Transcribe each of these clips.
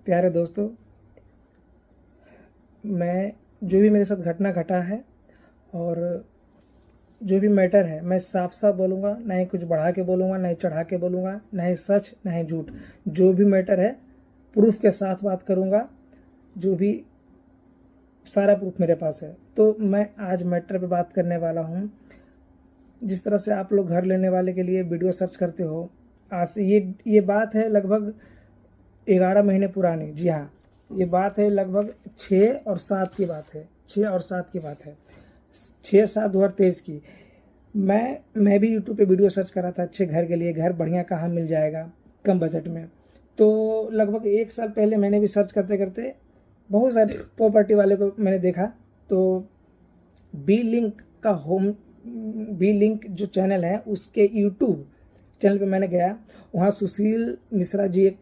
प्यारे दोस्तों, मैं जो भी मेरे साथ घटना घटा है और जो भी मैटर है, मैं साफ साफ बोलूँगा, ना ही कुछ बढ़ा के बोलूँगा, ना ही चढ़ा के बोलूँगा, ना ही सच ना ही झूठ। जो भी मैटर है प्रूफ के साथ बात करूँगा, जो भी सारा प्रूफ मेरे पास है। तो मैं आज मैटर पे बात करने वाला हूँ। जिस तरह से आप लोग घर लेने वाले के लिए वीडियो सर्च करते हो, आज से ये बात है लगभग 11 महीने पुरानी। जी हाँ, ये बात है लगभग 6 और 7 की बात है। 6 और 7 की बात है, 6/7/2023 की। मैं भी यूट्यूब पे वीडियो सर्च कर रहा था अच्छे घर के लिए, घर बढ़िया कहाँ मिल जाएगा कम बजट में। तो लगभग 1 साल पहले मैंने भी सर्च करते करते बहुत सारे प्रॉपर्टी वाले को मैंने देखा। तो बी लिंक जो चैनल है उसके यूट्यूब चैनल पे मैंने गया। वहाँ सुशील मिश्रा जी एक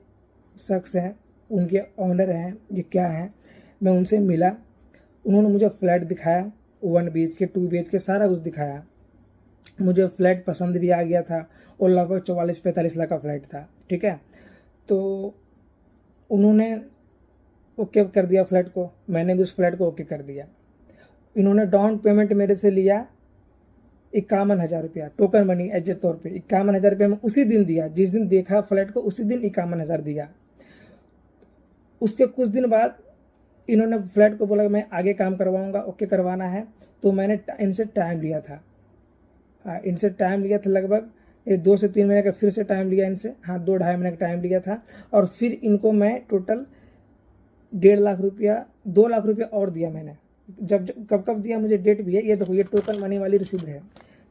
शख्स हैं, उनके ऑनर हैं, ये क्या हैं। मैं उनसे मिला, उन्होंने मुझे फ्लैट दिखाया, 1 BHK 2 BHK सारा कुछ दिखाया। मुझे फ्लैट पसंद भी आ गया था और लगभग 44-45 लाख का फ्लैट था। ठीक है, तो उन्होंने ओके कर दिया फ्लैट को, मैंने भी उस फ्लैट को ओके कर दिया। इन्होंने डाउन पेमेंट मेरे से लिया 51,000 रुपया, टोकन मनी एज ए तौर पे 51,000 रुपया मैं उसी दिन दिया, जिस दिन देखा फ्लैट को उसी दिन 51,000 दिया। उसके कुछ दिन बाद इन्होंने फ्लैट को बोला मैं आगे काम करवाऊंगा, ओके करवाना है। तो मैंने इनसे टाइम लिया था। हाँ, इनसे टाइम लिया था लगभग 2 से 3 महीने का, फिर से टाइम लिया इनसे। हाँ, 2-2.5 महीने का टाइम लिया था। और फिर इनको मैं टोटल 1.5 लाख रुपया, 2 लाख रुपया और दिया मैंने। जब कब दिया मुझे डेट भी है, ये देखो, ये टोकन मनी वाली रिसीप्ट है।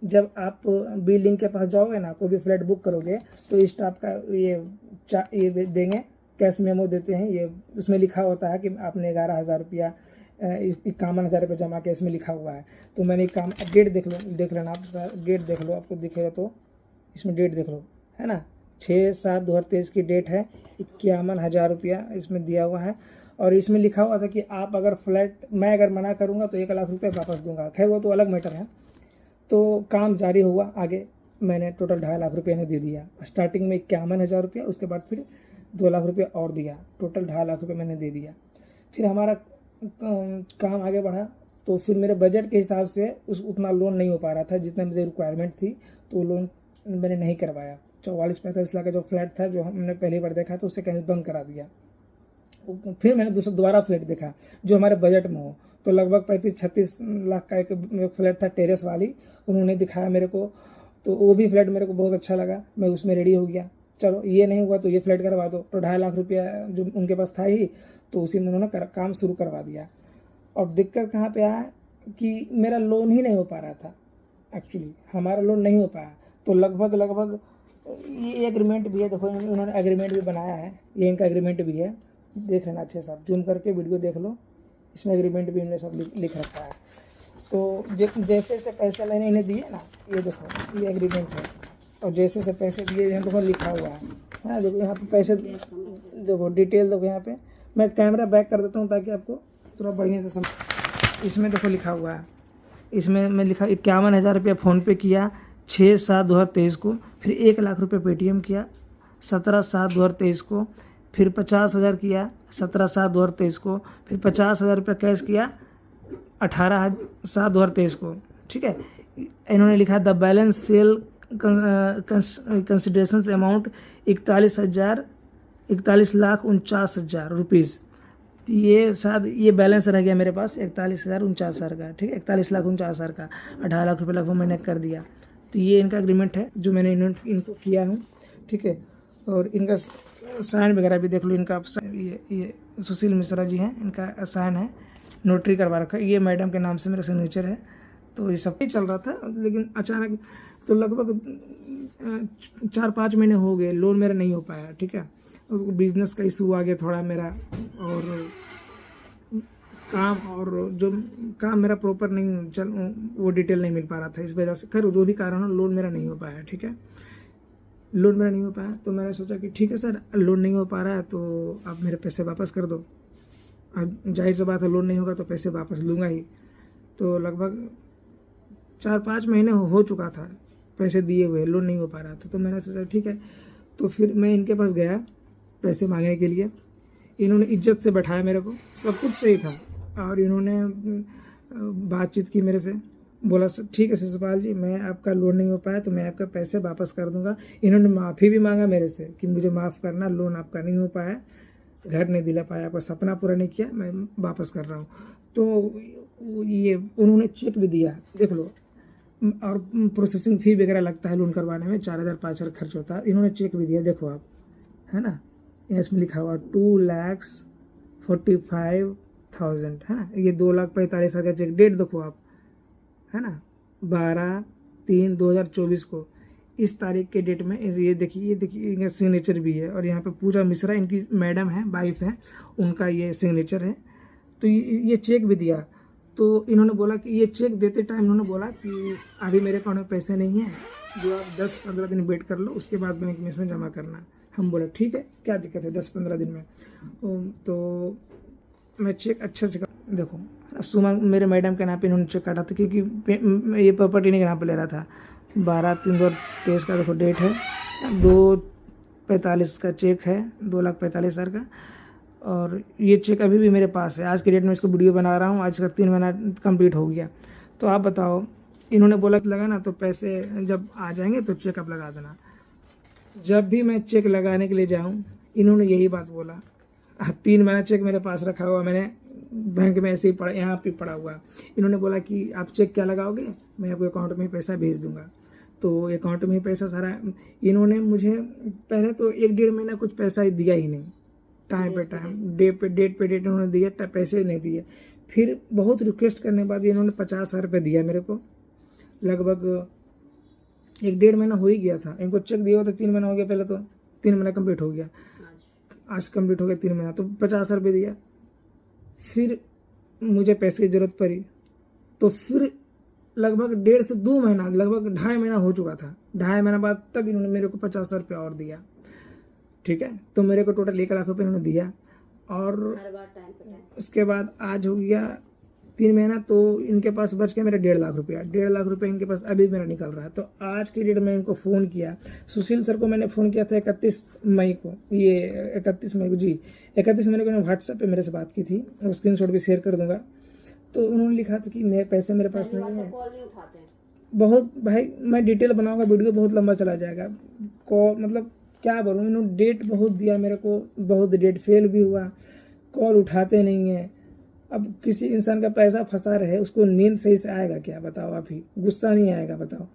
जब आप बी लिंक के पास जाओगे ना, कोई भी फ्लैट बुक करोगे तो इस टाइप का ये देंगे, कैश मेमो देते हैं। ये उसमें लिखा होता है कि आपने 11,000 रुपया 51,000 रुपये जमा किया, इसमें लिखा हुआ है। तो मैंने डेट देख लेना आप सर, डेट देख लो, आपको दिखेगा तो इसमें डेट देख लो, है ना। 6/7/2023 की डेट है, 51,000 रुपया इसमें दिया हुआ है। और इसमें लिखा हुआ था कि आप अगर मैं अगर मना करूँगा तो 1 लाख रुपये वापस दूंगा। खैर वो तो अलग मैटर है। तो काम जारी हुआ आगे, मैंने टोटल 2.5 लाख रुपये ने दे दिया। स्टार्टिंग में 51,000 रुपया, उसके बाद फिर 2 लाख रुपये और दिया, टोटल 2.5 लाख रुपये मैंने दे दिया। फिर हमारा काम आगे बढ़ा। तो फिर मेरे बजट के हिसाब से उतना लोन नहीं हो पा रहा था जितना मुझे रिक्वायरमेंट थी, तो लोन मैंने नहीं करवाया। 44-45 लाख का जो फ्लैट था, जो हमने पहली बार देखा, तो उससे कहीं बंद करा दिया। फिर मैंने दोबारा फ्लैट देखा जो हमारे बजट में हो। तो लगभग 35-36 लाख का एक फ्लैट था, टेरेस वाली, उन्होंने दिखाया मेरे को। तो वो भी फ्लैट मेरे को बहुत अच्छा लगा, मैं उसमें रेडी हो गया। चलो ये नहीं हुआ तो ये फ्लैट करवा दो। तो 2.5 लाख रुपया जो उनके पास था ही, तो उसी में उन्होंने काम शुरू करवा दिया। और दिक्कत कहाँ पे आया कि मेरा लोन ही नहीं हो पा रहा था। एक्चुअली हमारा लोन नहीं हो पाया। तो लगभग ये एग्रीमेंट भी है, देखो उन्होंने एग्रीमेंट भी बनाया है, ये इनका एग्रीमेंट भी है, देख लेना अच्छे से, आप जूम करके वीडियो देख लो। इसमें एग्रीमेंट भी इन्होंने सब लिख रखा है। तो जैसे से पैसे मैंने इन्हें दिए ना, ये देखो ये एग्रीमेंट है, और जैसे से पैसे दिए यहाँ देखो लिखा हुआ है ना। देखो यहाँ पे पैसे, देखो डिटेल देखो यहाँ पे। मैं कैमरा बैक कर देता हूँ ताकि आपको थोड़ा बढ़िया से समझ। इसमें देखो लिखा हुआ है, इसमें मैं लिखा 51,000 रुपया फ़ोनपे किया 6/7/2023 को, फिर 1 लाख रुपये पेटीएम किया 17/7/2023 को, फिर 50,000 किया 17/7/2023 को, फिर 50,000 रुपये कैश किया 18/7/2023 को। ठीक है, इन्होंने लिखा the balance sale consideration amount 41,49,49,000 rupees. ये शायद ये बैलेंस रह गया मेरे पास 41,49,000 का। ठीक है, 41,49,000 का 2.5 लाख रुपये लगभग मैंने कर दिया। तो ये इनका एग्रीमेंट है जो मैंने इनको किया हूँ। ठीक है, और इनका साइन वगैरह भी देख लो। इनका ये सुशील मिश्रा जी हैं, इनका साइन है, नोटरी करवा रखा है। ये मैडम के नाम से मेरा सिग्नेचर है। तो ये सब चल रहा था, लेकिन अचानक तो लगभग 4-5 महीने हो गए, लोन मेरा नहीं हो पाया। ठीक है, उसको बिजनेस का इशू आ गया थोड़ा मेरा, और जो काम मेरा प्रॉपर नहीं चल, वो डिटेल नहीं मिल पा रहा था, इस वजह से। खैर जो भी कारण हो, लोन मेरा नहीं हो पाया। ठीक है, लोन मेरा नहीं हो पाया, तो मैंने सोचा कि ठीक है सर, लोन नहीं हो पा रहा है तो आप मेरे पैसे वापस कर दो। जाहिर सी बात है, लोन नहीं होगा तो पैसे वापस लूँगा ही। तो लगभग 4-5 महीने हो चुका था पैसे दिए हुए, लोन नहीं हो पा रहा था। तो मैंने सोचा ठीक है, तो फिर मैं इनके पास गया पैसे मांगने के लिए। इन्होंने इज्जत से बैठाया मेरे को, सब कुछ सही था। और इन्होंने बातचीत की मेरे से, बोला ठीक है शिशुपाल जी, मैं आपका लोन नहीं हो पाया तो मैं आपका पैसे वापस कर दूंगा। इन्होंने माफ़ी भी मांगा मेरे से कि मुझे माफ़ करना, लोन आपका नहीं हो पाया, घर नहीं दिला पाया, आपका सपना पूरा नहीं किया, मैं वापस कर रहा हूँ। तो ये उन्होंने चेक भी दिया, देख लो। और प्रोसेसिंग फ़ी वगैरह लगता है लोन करवाने में, 4,000 5,000 खर्च होता है। इन्होंने चेक भी दिया, देखो आप, है ना, इसमें लिखा हुआ 2,45,000 है ना, ये 2,45,000 का चेक। डेट देखो आप, है ना, 12/3/2024 को इस तारीख के डेट में ये देखिए इनका सिग्नेचर भी है। और यहाँ पे पूजा मिश्रा इनकी मैडम है, वाइफ है, उनका ये सिग्नेचर है। तो ये चेक भी दिया। तो इन्होंने बोला कि ये चेक देते टाइम इन्होंने बोला कि अभी मेरे अकाउंट में पैसे नहीं हैं, जो आप 10-15 दिन वेट कर लो, उसके बाद बैंक में इसमें जमा करना। हम बोले ठीक है, क्या दिक्कत है 10-15 दिन में। तो मैं चेक अच्छे से देखो, सुमा मेरे मैडम के नाम पे इन्होंने चेक काटा था, क्योंकि ये प्रॉपर्टी इन्हीं के नाम पे ले रहा था। 12/3/2023 का देखो डेट है, 2,45 का चेक है, 2,45,000 का। और ये चेक अभी भी मेरे पास है, आज के डेट में इसको वीडियो बना रहा हूँ, आज का 3 महीना कंप्लीट हो गया। तो आप बताओ, इन्होंने बोला कि लगा ना तो पैसे जब आ जाएंगे तो चेक आप लगा देना। जब भी मैं चेक लगाने के लिए जाऊँ, इन्होंने यही बात बोला। 3 महीना चेक मेरे पास रखा हुआ, मैंने बैंक में ऐसे ही पड़ा, यहाँ पे पड़ा हुआ। इन्होंने बोला कि आप चेक क्या लगाओगे, मैं आपको अकाउंट में पैसा भेज दूंगा। तो अकाउंट में ही पैसा सारा, इन्होंने मुझे पहले तो 1-1.5 महीना कुछ पैसा दिया ही नहीं, टाइम पे टाइम, डेट पे डेट उन्होंने दिया, पैसे नहीं दिए। फिर बहुत रिक्वेस्ट करने के बाद इन्होंने 50,000 रुपये दिया मेरे को। लगभग 1-1.5 महीना हो ही गया था, इनको चेक दिया तो 3 महीना हो गया, पहले तो 3 महीना कंप्लीट हो गया, आज कंप्लीट हो गया 3 महीना। तो 50,000 रुपये दिया। फिर मुझे पैसे की ज़रूरत पड़ी, तो फिर लगभग 1.5 से 2 महीना, लगभग 2.5 महीना हो चुका था, 2.5 महीना बाद तब इन्होंने मेरे को 50,000 रुपये और दिया। ठीक है, तो मेरे को टोटल 1 लाख रुपये इन्होंने दिया। और उसके बाद आज हो गया 3 महीना, तो इनके पास बच गया मेरा 1.5 लाख रुपया। 1.5 लाख रुपये इनके पास अभी मेरा निकल रहा है। तो आज की डेट में इनको फ़ोन किया, सुशील सर को मैंने फ़ोन किया था 31 मई को, ये 31 मई को जी, 31 मई को इन्होंने व्हाट्सएप पे मेरे से बात की थी, और स्क्रीनशॉट भी शेयर कर दूंगा। तो उन्होंने लिखा था कि मैं पैसे मेरे पास नहीं है। बहुत भाई, मैं डिटेल बनाऊंगा, वीडियो बहुत लंबा चला जाएगा। मतलब क्या बोलूँ, इन्होंने डेट बहुत दिया मेरे को, बहुत डेट फेल भी हुआ, कॉल उठाते नहीं है। अब किसी इंसान का पैसा फंसा रहे, उसको नींद सही से आएगा क्या, बताओ आप ही, गुस्सा नहीं आएगा बताओ।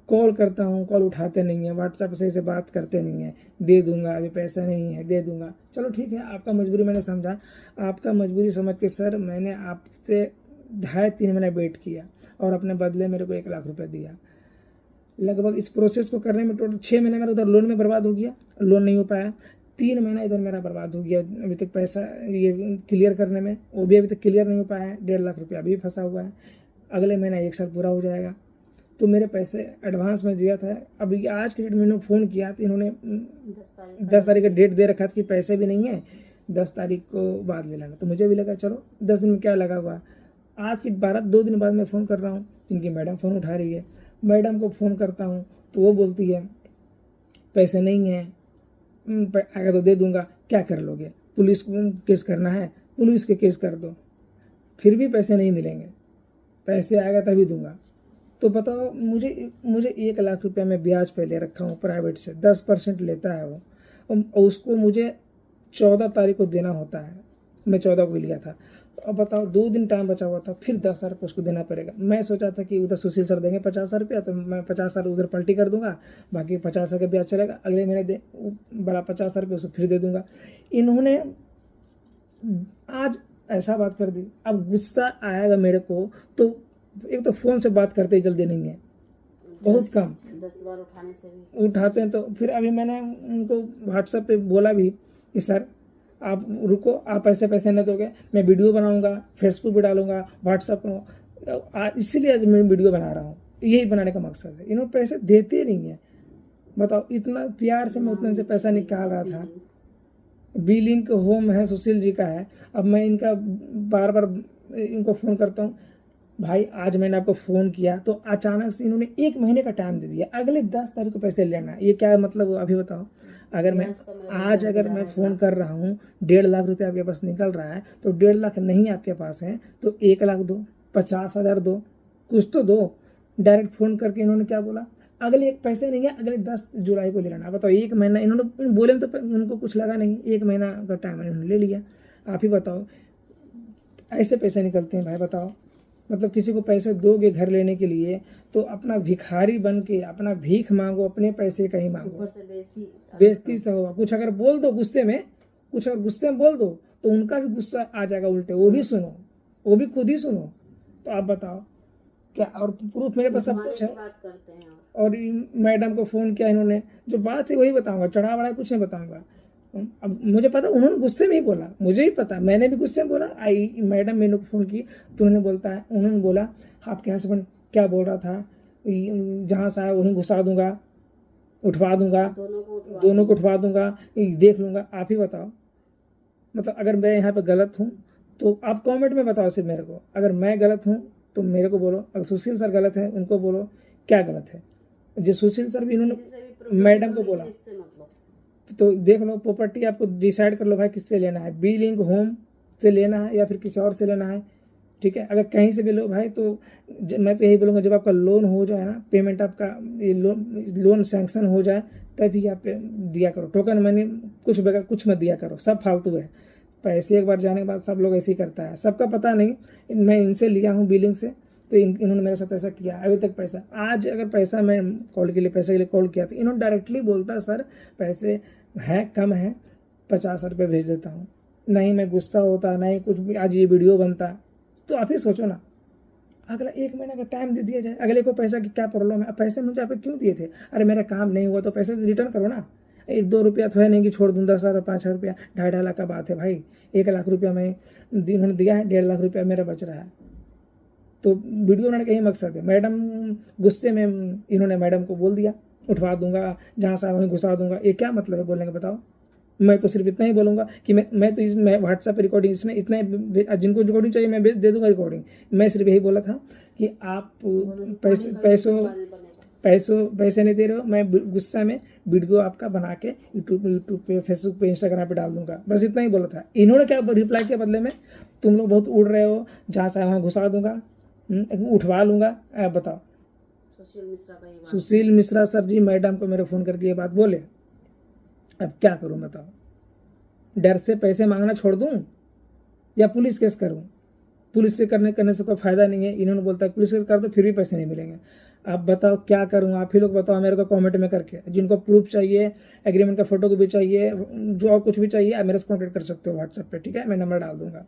कॉल करता हूँ, कॉल उठाते नहीं है, व्हाट्सएप सही से बात करते नहीं है, दे दूंगा, अभी पैसा नहीं है, दे दूंगा। चलो ठीक है, आपका मजबूरी मैंने समझा, आपका मजबूरी समझ के सर मैंने आपसे 2.5-3 महीने वेट किया, और अपने बदले मेरे को 1 लाख रुपये दिया। लगभग इस प्रोसेस को करने में टोटल 6 महीने मेरा उधर लोन में बर्बाद हो गया, लोन नहीं हो पाया। 3 महीना इधर मेरा बर्बाद हो गया अभी तक पैसा ये क्लियर करने में, वो भी अभी तक क्लियर नहीं हो पाया है। 1.5 लाख रुपया अभी फंसा हुआ है, अगले महीना 1 साल पूरा हो जाएगा। तो मेरे पैसे एडवांस में दिया था, अभी आज के डेट में इन्होंने फ़ोन किया तो इन्होंने 10 तारीख का डेट दे रखा था कि पैसे भी नहीं है, 10 तारीख को बाद ले लेना। तो मुझे भी लगा चलो 10 दिन में क्या लगा हुआ। आज की 2 दिन बाद मैं फ़ोन कर रहा हूँ, इनकी मैडम फ़ोन उठा रही है। मैडम को फ़ोन करता हूँ तो वो बोलती है पैसे नहीं है, आएगा तो दे दूंगा, क्या कर लोगे, पुलिस को केस करना है, पुलिस के केस कर दो, फिर भी पैसे नहीं मिलेंगे, पैसे आएगा तभी दूंगा। तो बताओ, मुझे 1 लाख रुपया मैं ब्याज पे ले रखा हूँ प्राइवेट से, 10% लेता है वो, और उसको मुझे 14 तारीख को देना होता है, मैं 14 को लिया था। तो अब बताओ 2 दिन टाइम बचा हुआ था, फिर 10,000 रुपये उसको देना पड़ेगा। मैं सोचा था कि उधर सुशील सर देंगे 50,000 रुपया, तो मैं 50,000 उधर पलटी कर दूंगा, बाकी 50,000 का ब्याज चलेगा, अगले महीने बड़ा 50,000 रुपये उसको फिर दे दूंगा। इन्होंने आज ऐसा बात कर दी, अब गुस्सा आएगा मेरे को। तो एक तो फ़ोन से बात करते ही जल्दी नहीं है, बहुत कम, 10 बार उठाने से भी उठाते हैं। तो फिर अभी मैंने उनको व्हाट्सएप पे बोला भी कि सर आप रुको, आप पैसे नहीं दोगे, मैं वीडियो बनाऊंगा, फेसबुक पे डालूंगा, व्हाट्सएप पर, इसीलिए आज मैं वीडियो बना रहा हूँ, यही बनाने का मकसद है। इन्होंने पैसे देते नहीं है, बताओ, इतना प्यार से मैं उतने से पैसा निकाल रहा था। बी लिंक होम है, सुशील जी का है। अब मैं इनका बार बार इनको फ़ोन करता हूँ, भाई आज मैंने आपको फ़ोन किया तो अचानक से इन्होंने 1 महीने का टाइम दे दिया, अगले 10 तारीख को पैसे लेना, ये क्या मतलब अभी बताओ। अगर मैं ब्याज का मेरा आज भुगतान अगर किया मैं रहेगा। फ़ोन कर रहा हूँ 1.5 लाख रुपया आपके पास निकल रहा है, तो 1.5 लाख नहीं आपके पास है तो 1 लाख दो, 50,000 दो, कुछ तो दो। डायरेक्ट फ़ोन करके इन्होंने क्या बोला, अगले एक पैसे नहीं है, अगले 10 जुलाई को ले लेना। बताओ, 1 महीना इन्होंने बोले में तो उनको कुछ लगा नहीं, 1 महीना का टाइम इन्होंने ले लिया। आप ही बताओ, ऐसे पैसे निकलते हैं भाई, बताओ। मतलब किसी को पैसे दोगे घर लेने के लिए तो अपना भिखारी बन के अपना भीख मांगो, अपने पैसे कहीं मांगो, ऊपर से बेइज्जती बेइज्जती से होगा। कुछ अगर बोल दो गुस्से में, कुछ अगर गुस्से में बोल दो तो उनका भी गुस्सा आ जाएगा उल्टे, वो भी सुनो, वो भी खुद ही सुनो। तो आप बताओ क्या, और प्रूफ मेरे पास सब घुमाने कुछ की है। बात करते हैं और मैडम को फ़ोन किया इन्होंने, जो बात है वही बताऊंगा, चढ़ा बढ़ा कुछ नहीं बताऊंगा। अब मुझे पता उन्होंने गुस्से में ही बोला, मुझे ही पता, मैंने भी गुस्से में बोला। आई मैडम मैंने फ़ोन की तो उन्होंने बोला आपके हस्बैंड क्या बोल रहा था, जहाँ से आया वहीं घुसा दूंगा, उठवा दूंगा, दोनों को उठवा दूंगा, देख लूँगा। आप ही बताओ, मतलब अगर मैं यहाँ पे गलत हूँ तो आप कमेंट में बताओ सिर्फ मेरे को, अगर मैं गलत हूँ तो मेरे को बोलो, अगर सुशील सर गलत है उनको बोलो क्या गलत है। जो सुशील सर भी इन्होंने मैडम को बोला, इससे मतलब तो देख लो, प्रॉपर्टी आपको डिसाइड कर लो भाई किससे लेना है, बी लिंक होम से लेना है या फिर किसी और से लेना है। ठीक है, अगर कहीं से भी लो भाई तो मैं तो यही बोलूँगा, जब आपका लोन हो जाए ना, पेमेंट आपका ये लोन सैंक्शन हो जाए तभी आप दिया करो। टोकन मनी कुछ मत दिया करो, सब फालतू है। पैसे एक बार जाने के बाद सब लोग ऐसे ही करता है, सबका पता नहीं। मैं इनसे लिया हूँ बिलिंग से, तो इन्होंने मेरे साथ ऐसा किया, अभी तक पैसा, आज अगर पैसा मैं कॉल के लिए पैसे के लिए कॉल किया तो इन्होंने डायरेक्टली बोलता सर पैसे हैं कम हैं, 50 रुपये भेज देता हूँ। नहीं मैं गुस्सा होता, नहीं कुछ भी, आज ये वीडियो बनता। तो आप ही सोचो ना, अगला 1 महीना का टाइम दे दिया जाए, अगले को पैसा की क्या प्रॉब्लम है। अब पैसे मुझे आप क्यों दिए थे, अरे मेरा काम नहीं हुआ तो पैसे रिटर्न करो ना। 1-2 रुपया तो है नहीं कि छोड़ दूँ, 10,000 5,000 रुपया, 2.5 लाख का बात है भाई। 1 लाख रुपया मैं इन्होंने दिया है, 1.5 लाख रुपया मेरा बच रहा है। तो वीडियो बनाने का यही मकसद है। मैडम गुस्से में इन्होंने मैडम को बोल दिया उठवा दूंगा, जहाँ से वहीं घुसा दूंगा। ये क्या मतलब है बोलने का, बताओ। मैं तो सिर्फ इतना ही बोलूँगा कि मैं व्हाट्सएप पे रिकॉर्डिंग इसमें इतना जिनको रिकॉर्डिंग चाहिए मैं दे दूंगा रिकॉर्डिंग। मैं सिर्फ यही बोला था कि आप पैसे नहीं दे रहे हो, मैं गुस्सा में वीडियो आपका बना के यूट्यूब पे, फेसबुक पे, इंस्टाग्राम पे डाल दूंगा, बस इतना ही बोला था। इन्होंने क्या रिप्लाई किया बदले में, तुम लोग बहुत उड़ रहे हो, जहाँ से वहाँ घुसा दूंगा, उठवा लूंगा। आप बताओ, सुशील मिश्रा सर जी मैडम को मेरे फ़ोन करके ये बात बोले। अब क्या करूं बताओ, डर से पैसे मांगना छोड़ दूं या पुलिस केस करूं। पुलिस से करने से कोई फ़ायदा नहीं है, इन्होंने बोलता है पुलिस केस कर दो फिर भी पैसे नहीं मिलेंगे। आप बताओ क्या करूं, आप ही लोग बताओ मेरे को कमेंट में करके। जिनको प्रूफ चाहिए, एग्रीमेंट का फोटो को भी चाहिए, जो और कुछ भी चाहिए, आप मेरे से कॉन्टेक्ट कर सकते हो व्हाट्सएप पे, ठीक है, मैं नंबर डाल दूंगा।